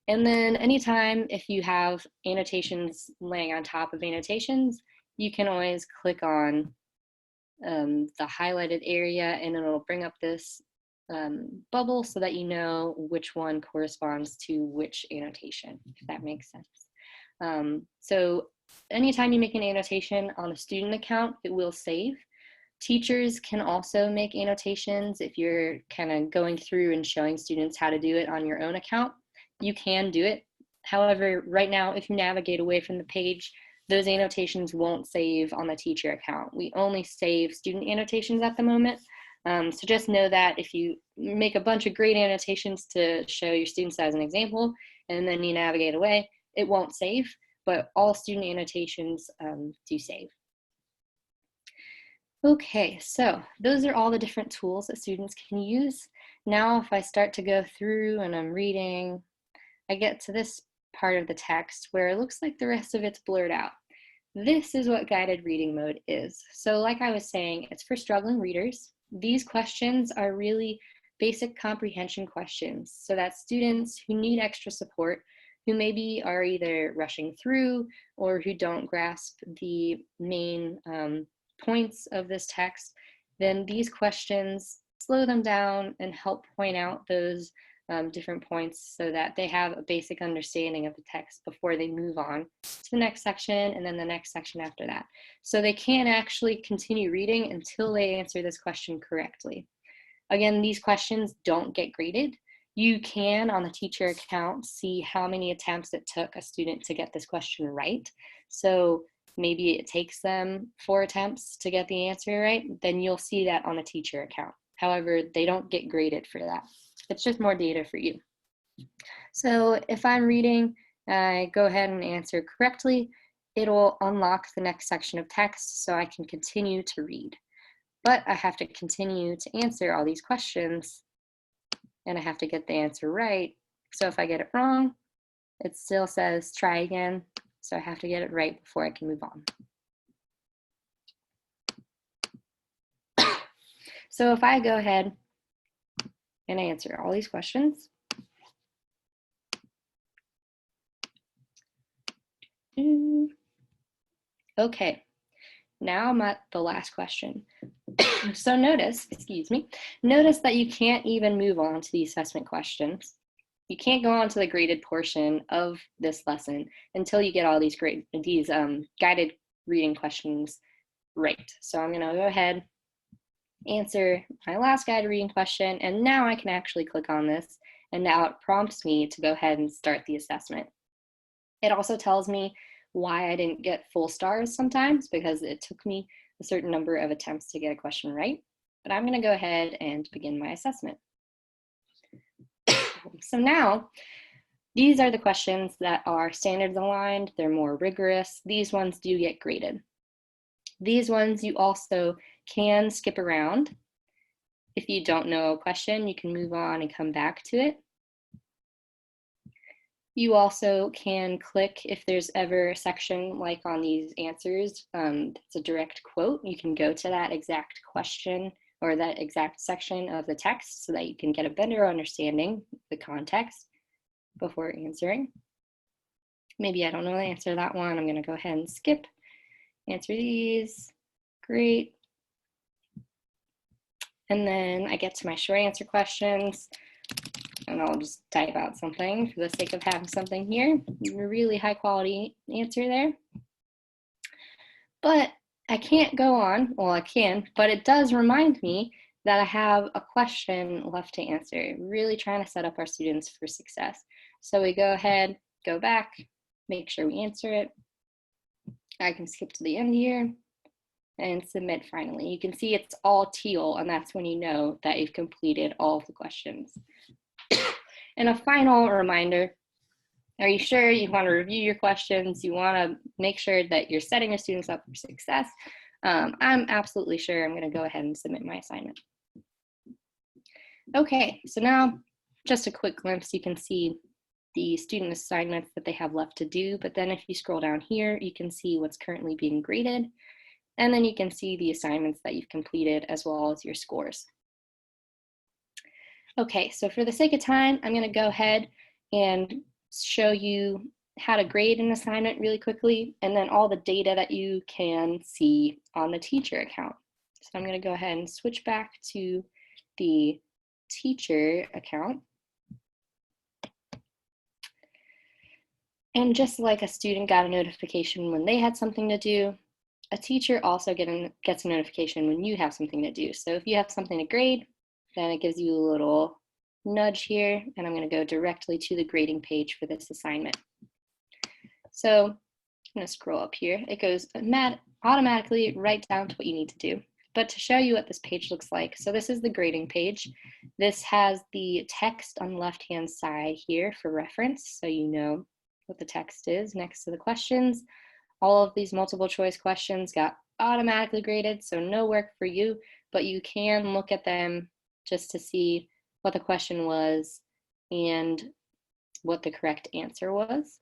then anytime if you have annotations laying on top of annotations, you can always click on the highlighted area, and it'll bring up this bubble so that you know which one corresponds to which annotation, if that makes sense. So anytime you make an annotation on a student account, it will save. Teachers can also make annotations. If you're kind of going through and showing students how to do it on your own account, you can do it. However, right now, if you navigate away from the page, those annotations won't save on the teacher account. We only save student annotations at the moment. So just know that if you make a bunch of great annotations to show your students as an example, and then you navigate away, it won't save, but all student annotations do save. Okay, so those are all the different tools that students can use. Now, if I start to go through and I'm reading, I get to this part of the text where it looks like the rest of it's blurred out. This is what guided reading mode is. So like I was saying, it's for struggling readers. These questions are really basic comprehension questions so that students who need extra support, who maybe are either rushing through or who don't grasp the main points of this text, then these questions slow them down and help point out those different points so that they have a basic understanding of the text before they move on to the next section and then the next section after that. So they can actually continue reading until they answer this question correctly. Again, these questions don't get graded. You can, on the teacher account, see how many attempts it took a student to get this question right. So maybe it takes them 4 attempts to get the answer right, then you'll see that on the teacher account. However, they don't get graded for that. It's just more data for you. So if I'm reading, I go ahead and answer correctly, it'll unlock the next section of text so I can continue to read. But I have to continue to answer all these questions and I have to get the answer right. So if I get it wrong, it still says try again. So I have to get it right before I can move on. So if I go ahead and answer all these questions, okay, now I'm at the last question. So notice that you can't even move on to the assessment questions. You can't go on to the graded portion of this lesson until you get all these guided reading questions right. So I'm gonna go ahead, answer my last guided reading question, and now I can actually click on this, and now it prompts me to go ahead and start the assessment. It also tells me why I didn't get full stars sometimes, because it took me a certain number of attempts to get a question right. But I'm gonna go ahead and begin my assessment. So now, these are the questions that are standards aligned, they're more rigorous. These ones do get graded. These ones you also can skip around. If you don't know a question, you can move on and come back to it. You also can click if there's ever a section like on these answers, it's a direct quote. You can go to that exact question or that exact section of the text so that you can get a better understanding of the context before answering. Maybe I don't know the answer to that one. I'm going to go ahead and skip, answer these. Great. And then I get to my short answer questions. And I'll just type out something for the sake of having something here. A really high quality answer there. But I can't go on, well I can, but it does remind me that I have a question left to answer. Really trying to set up our students for success. So we go ahead, go back, make sure we answer it. I can skip to the end here and submit finally. You can see it's all teal, and that's when you know that you've completed all of the questions. And a final reminder, are you sure you want to review your questions? You want to make sure that you're setting your students up for success? I'm absolutely sure. I'm going to go ahead and submit my assignment. Okay, so now just a quick glimpse. You can see the student assignments that they have left to do, but then if you scroll down here, you can see what's currently being graded, and then you can see the assignments that you've completed as well as your scores. Okay, so for the sake of time, I'm going to go ahead and show you how to grade an assignment really quickly, and then all the data that you can see on the teacher account. So I'm going to go ahead and switch back to the teacher account. And just like a student got a notification when they had something to do, a teacher also gets a notification when you have something to do. So if you have something to grade, then it gives you a little nudge here, and I'm going to go directly to the grading page for this assignment. So I'm going to scroll up here. It goes automatically right down to what you need to do. But to show you what this page looks like, so this is the grading page. This has the text on the left-hand side here for reference, so you know what the text is next to the questions. All of these multiple choice questions got automatically graded, so no work for you, but you can look at them just to see what the question was and what the correct answer was.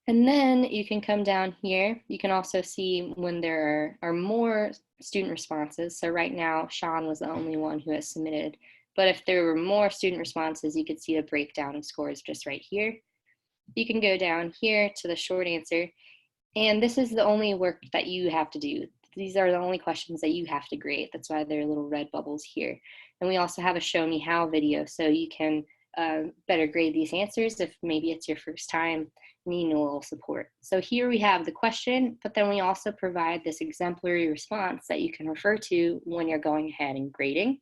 And then you can come down here. You can also see when there are more student responses. So right now, Sean was the only one who has submitted. But if there were more student responses, you could see the breakdown of scores just right here. You can go down here to the short answer. And this is the only work that you have to do. These are the only questions that you have to grade. That's why there are little red bubbles here. And we also have a show me how video, so you can better grade these answers if maybe it's your first time and you need a little support. So here we have the question, but then we also provide this exemplary response that you can refer to when you're going ahead and grading.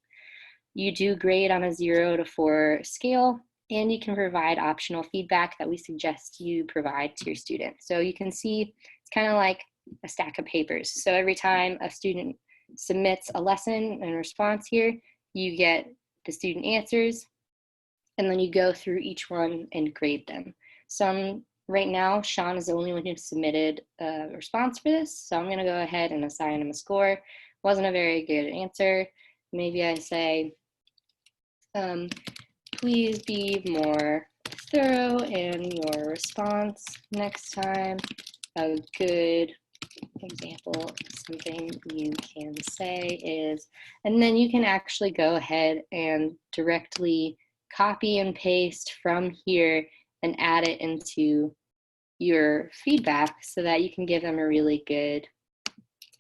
You do grade on a 0 to 4 scale, and you can provide optional feedback that we suggest you provide to your students. So you can see it's kind of like a stack of papers. So every time a student submits a lesson and response here, you get the student answers, and then you go through each one and grade them. Right now, Sean is the only one who submitted a response for this, so I'm gonna go ahead and assign him a score. Wasn't a very good answer. Maybe I say, please be more thorough in your response next time. A good example, something you can say is, and then you can actually go ahead and directly copy and paste from here and add it into your feedback so that you can give them a really good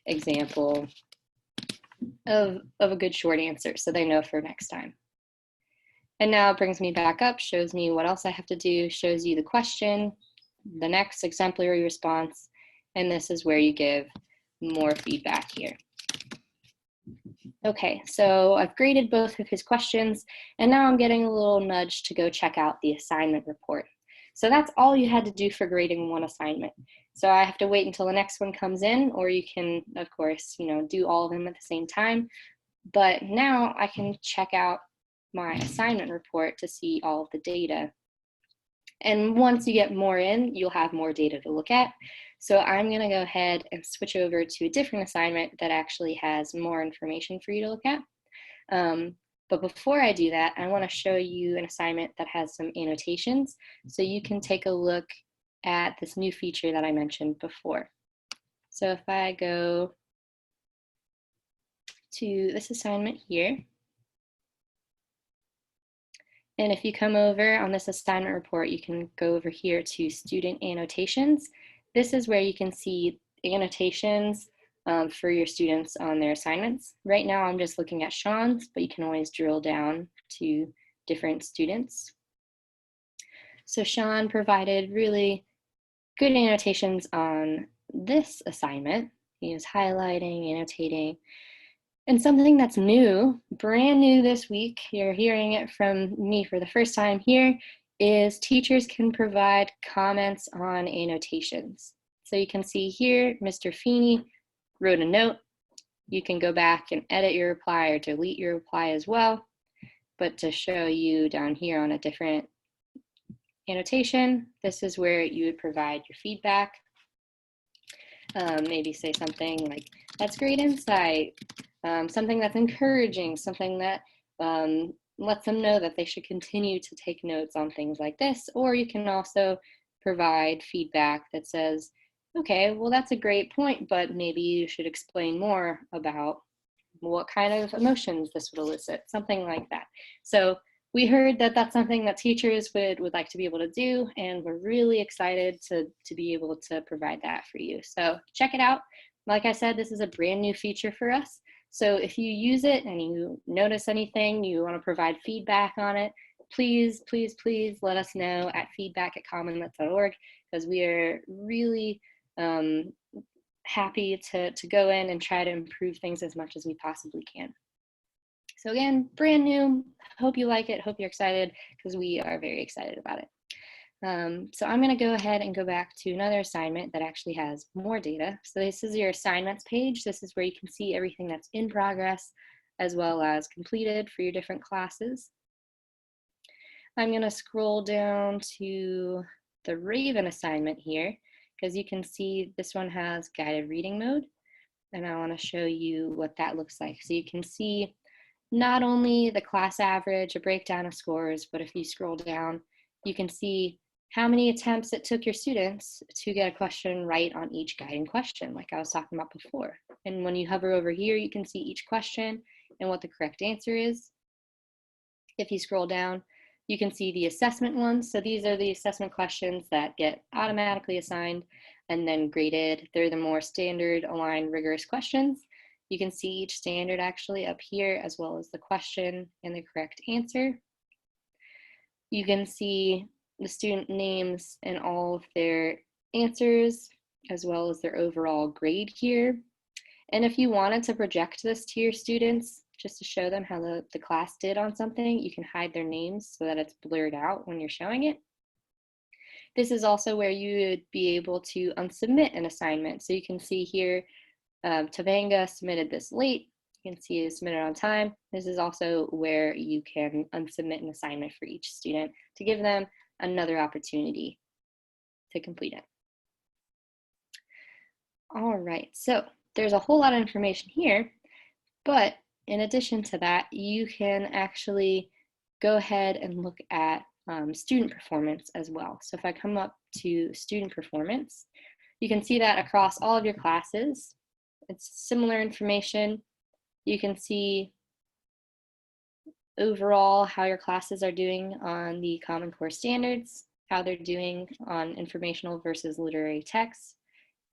example of a good short answer so they know for next time. And now it brings me back up, shows me what else I have to do, shows you the question, the next exemplary response, and this is where you give more feedback here. Okay, so I've graded both of his questions, and now I'm getting a little nudge to go check out the assignment report. So that's all you had to do for grading one assignment. So I have to wait until the next one comes in, or you can, of course, do all of them at the same time. But now I can check out my assignment report to see all of the data. And once you get more in, you'll have more data to look at. So I'm gonna go ahead and switch over to a different assignment that actually has more information for you to look at. But before I do that, I wanna show you an assignment that has some annotations so you can take a look at this new feature that I mentioned before. So if I go to this assignment here, and if you come over on this assignment report, you can go over here to student annotations. This is where you can see annotations for your students on their assignments. Right now, I'm just looking at Sean's, but you can always drill down to different students. So Sean provided really good annotations on this assignment. He was highlighting, annotating. And something that's new, brand new this week, you're hearing it from me for the first time here, is teachers can provide comments on annotations. So you can see here, Mr. Feeney wrote a note. You can go back and edit your reply or delete your reply as well. But to show you down here on a different annotation, this is where you would provide your feedback. Maybe say something like, that's great insight. Something that's encouraging, something that lets them know that they should continue to take notes on things like this. Or you can also provide feedback that says, okay, well, that's a great point, but maybe you should explain more about what kind of emotions this would elicit, something like that. So we heard that that's something that teachers would like to be able to do, and we're really excited to be able to provide that for you. So check it out. Like I said, this is a brand new feature for us. So if you use it and you notice anything, you want to provide feedback on it, please, please, please let us know at feedback@commonlit.org, because we are really happy to go in and try to improve things as much as we possibly can. So again, brand new, hope you like it, hope you're excited, because we are very excited about it. So I'm going to go ahead and go back to another assignment that actually has more data. So this is your assignments page. This is where you can see everything that's in progress as well as completed for your different classes. I'm going to scroll down to the Raven assignment here, because you can see this one has guided reading mode, and I want to show you what that looks like. So you can see not only the class average, a breakdown of scores, but if you scroll down, you can see how many attempts it took your students to get a question right on each guiding question, like I was talking about before. And when you hover over here, you can see each question and what the correct answer is. If you scroll down, you can see the assessment ones. So these are the assessment questions that get automatically assigned and then graded. They're the more standard, aligned, rigorous questions. You can see each standard actually up here, as well as the question and the correct answer. You can see the student names and all of their answers, as well as their overall grade here. And if you wanted to project this to your students, just to show them how the class did on something, you can hide their names so that it's blurred out when you're showing it. This is also where you would be able to unsubmit an assignment. So you can see here, Tavanga submitted this late. You can see it submitted on time. This is also where you can unsubmit an assignment for each student to give them another opportunity to complete it. All right, so there's a whole lot of information here, but in addition to that, you can actually go ahead and look at student performance as well. So if I come up to student performance, you can see that across all of your classes. It's similar information. You can see overall how your classes are doing on the Common Core standards, how they're doing on informational versus literary texts,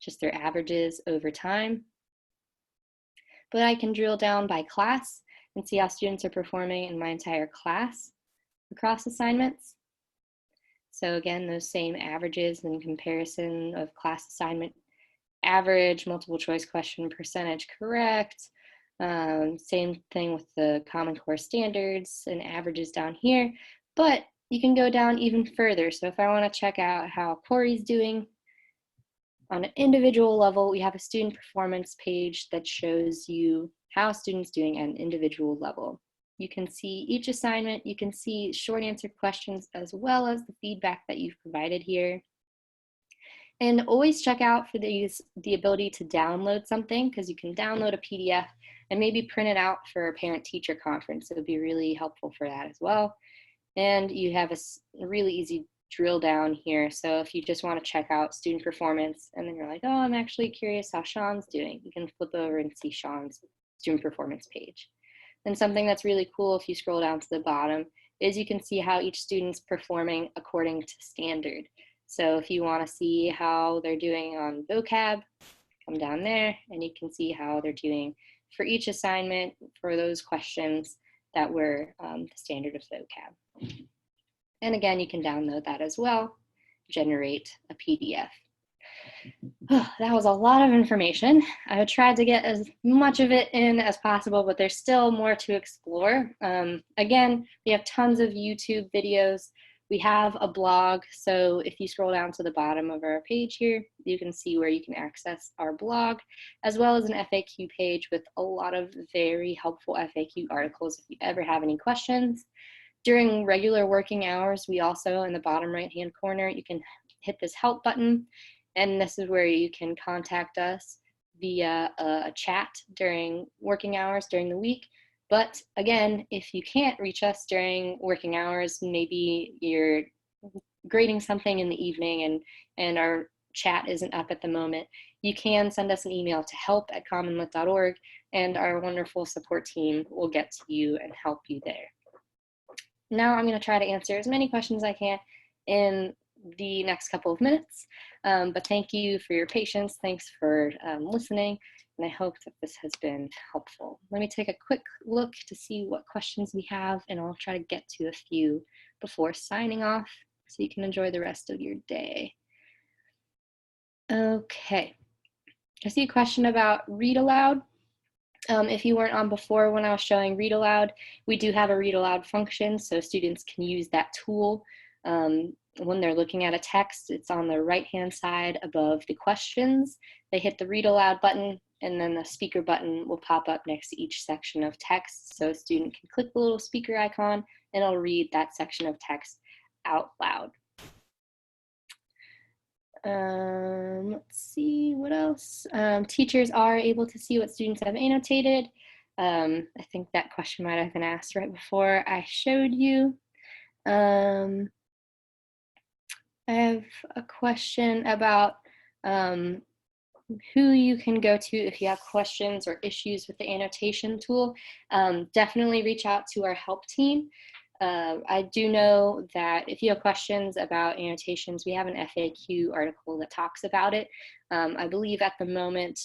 just their averages over time. But I can drill down by class and see how students are performing in my entire class across assignments. So again, those same averages in comparison of class assignment average, multiple choice question percentage correct. Same thing with the Common Core standards and averages down here, but you can go down even further. So if I want to check out how Corey's doing on an individual level, we have a student performance page that shows you how students doing at an individual level. You can see each assignment, you can see short answer questions as well as the feedback that you've provided here. And always check out for the ability to download something, because you can download a PDF and maybe print it out for a parent-teacher conference. It would be really helpful for that as well. And you have a really easy drill down here. So if you just want to check out student performance and then you're like, oh, I'm actually curious how Sean's doing, you can flip over and see Sean's student performance page. And something that's really cool if you scroll down to the bottom is you can see how each student's performing according to standard. So if you want to see how they're doing on vocab, come down there and you can see how they're doing for each assignment for those questions that were the standard of vocab. And again, you can download that as well, generate a PDF. Oh, that was a lot of information. I tried to get as much of it in as possible, but there's still more to explore. Again, we have tons of YouTube videos. We have a blog, so if you scroll down to the bottom of our page here, you can see where you can access our blog, as well as an FAQ page with a lot of very helpful FAQ articles if you ever have any questions. During regular working hours, we also, in the bottom right-hand corner, you can hit this help button, and this is where you can contact us via a chat during working hours during the week. But again, if you can't reach us during working hours, maybe you're grading something in the evening and our chat isn't up at the moment, you can send us an email to help@commonlit.org, and our wonderful support team will get to you and help you there. Now I'm going to try to answer as many questions as I can in the next couple of minutes, but thank you for your patience. Thanks for listening, and I hope that this has been helpful. Let me take a quick look to see what questions we have, and I'll try to get to a few before signing off so you can enjoy the rest of your day. Okay, I see a question about read aloud. If you weren't on before when I was showing read aloud, we do have a read aloud function, so students can use that tool when they're looking at a text. It's on the right-hand side above the questions. They hit the read aloud button, and then the speaker button will pop up next to each section of text. So a student can click the little speaker icon, and it'll read that section of text out loud. Let's see what else. Teachers are able to see what students have annotated. I think that question might have been asked right before I showed you. I have a question about who you can go to if you have questions or issues with the annotation tool. Definitely reach out to our help team. I do know that if you have questions about annotations, we have an FAQ article that talks about it. I believe at the moment,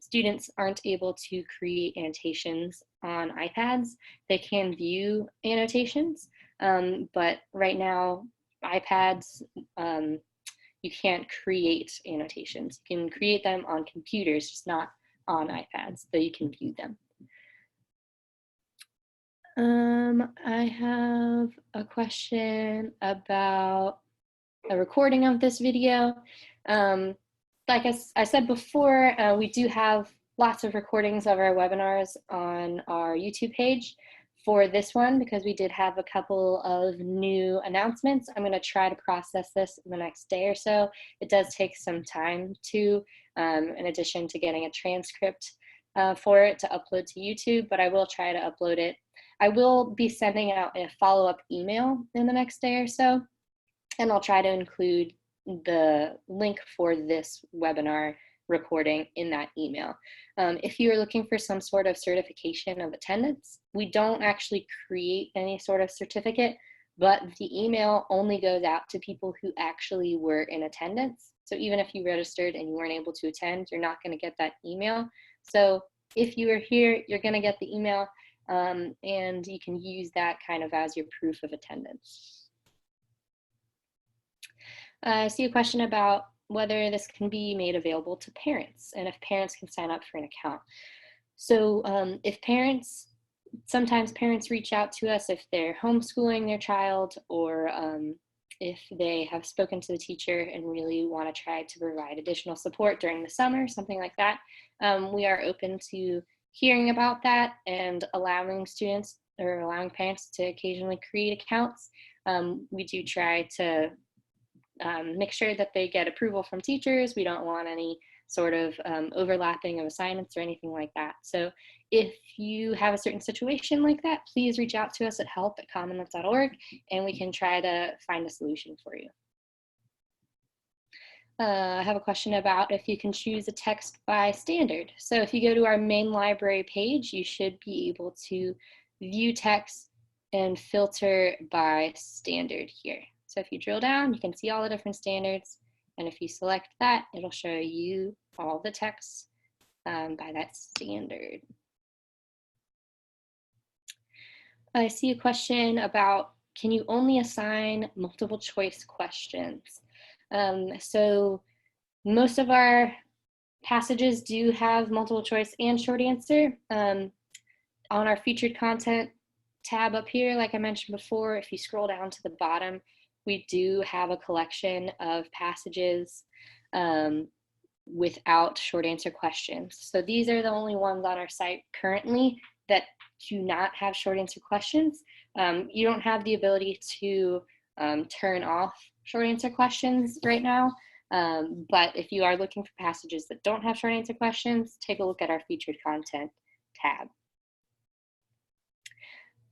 students aren't able to create annotations on iPads. They can view annotations, but right now, iPads, you can't create annotations. You can create them on computers, just not on iPads, though you can view them. I have a question about a recording of this video. Like I said before, we do have lots of recordings of our webinars on our YouTube page. For this one, because we did have a couple of new announcements, I'm going to try to process this in the next day or so. It does take some time to, in addition to getting a transcript for it to upload to YouTube, but I will try to upload it. I will be sending out a follow-up email in the next day or so, and I'll try to include the link for this webinar recording in that email. If you're looking for some sort of certification of attendance, we don't actually create any sort of certificate, but the email only goes out to people who actually were in attendance. So even if you registered and you weren't able to attend, you're not going to get that email. So if you are here, you're going to get the email, and you can use that kind of as your proof of attendance. I see a question about whether this can be made available to parents and if parents can sign up for an account. So if parents, sometimes parents reach out to us if they're homeschooling their child, or if they have spoken to the teacher and really want to try to provide additional support during the summer, something like that. We are open to hearing about that and allowing students or allowing parents to occasionally create accounts. We do try to make sure that they get approval from teachers. We don't want any sort of overlapping of assignments or anything like that. So if you have a certain situation like that, please reach out to us at help@commonlit.org, and we can try to find a solution for you. I have a question about if you can choose a text by standard. So if you go to our main library page, you should be able to view text and filter by standard here. So if you drill down, you can see all the different standards. And if you select that, it'll show you all the text by that standard. I see a question about, can you only assign multiple choice questions? So most of our passages do have multiple choice and short answer. On our featured content tab up here, like I mentioned before, if you scroll down to the bottom, we do have a collection of passages without short answer questions. So these are the only ones on our site currently that do not have short answer questions. You don't have the ability to turn off short answer questions right now, but if you are looking for passages that don't have short answer questions, take a look at our featured content tab.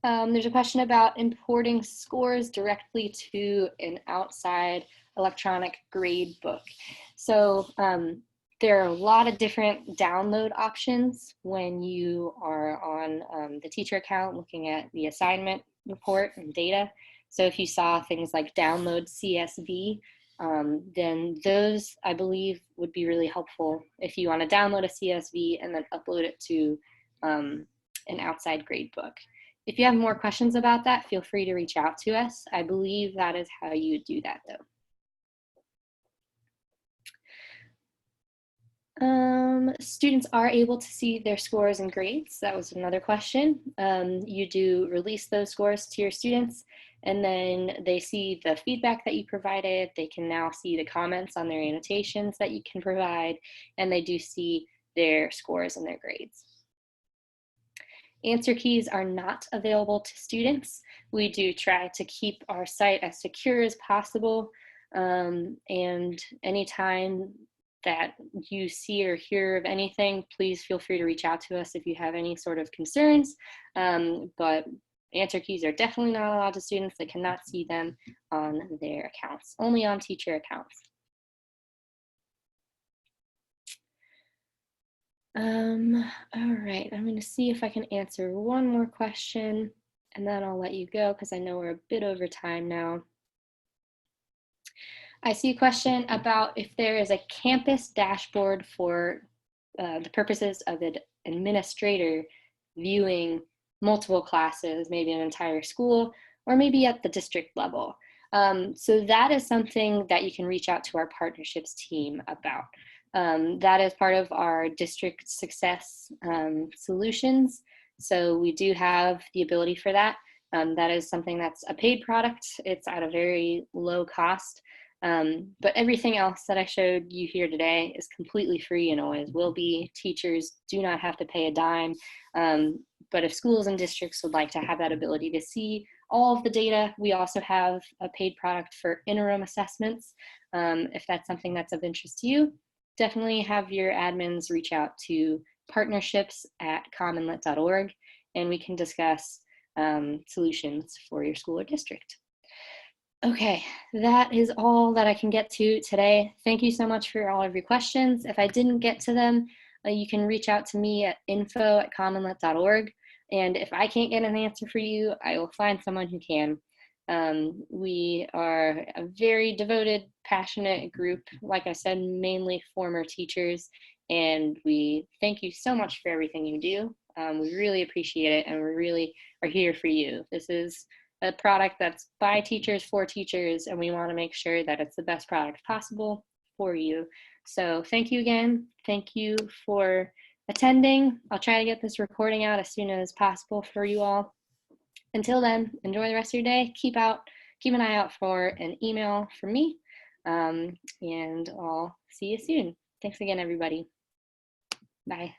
There's a question about importing scores directly to an outside electronic grade book. So there are a lot of different download options when you are on the teacher account looking at the assignment report and data. So if you saw things like download CSV, then those, I believe, would be really helpful if you want to download a CSV and then upload it to an outside grade book. If you have more questions about that, feel free to reach out to us. I believe that is how you do that, though. Students are able to see their scores and grades. That was another question. You do release those scores to your students, and then they see the feedback that you provided. They can now see the comments on their annotations that you can provide, and they do see their scores and their grades. Answer keys are not available to students. We do try to keep our site as secure as possible, and anytime that you see or hear of anything, please feel free to reach out to us if you have any sort of concerns. But answer keys are definitely not allowed to students. They cannot see them on their accounts, only on teacher accounts. All right, I'm going to see if I can answer one more question, and then I'll let you go because I know we're a bit over time now. I see a question about if there is a campus dashboard for the purposes of an administrator viewing multiple classes, maybe an entire school, or maybe at the district level. So that is something that you can reach out to our partnerships team about. That is part of our district success solutions. So we do have the ability for that. That is something that's a paid product. It's at a very low cost. But everything else that I showed you here today is completely free and always will be. Teachers do not have to pay a dime. But if schools and districts would like to have that ability to see all of the data, we also have a paid product for interim assessments. If that's something that's of interest to you, definitely have your admins reach out to partnerships@commonlit.org, and we can discuss solutions for your school or district. Okay, that is all that I can get to today. Thank you so much for all of your questions. If I didn't get to them, you can reach out to me at info@commonlit.org. And if I can't get an answer for you, I will find someone who can. We are a very devoted, passionate group, like I said, mainly former teachers, and we thank you so much for everything you do. We really appreciate it, and we really are here for you. This is a product that's by teachers for teachers, and we want to make sure that it's the best product possible for you. So thank you again. Thank you for attending. I'll try to get this recording out as soon as possible for you all. Until then, enjoy the rest of your day. Keep an eye out for an email from me, and I'll see you soon. Thanks again, everybody. Bye.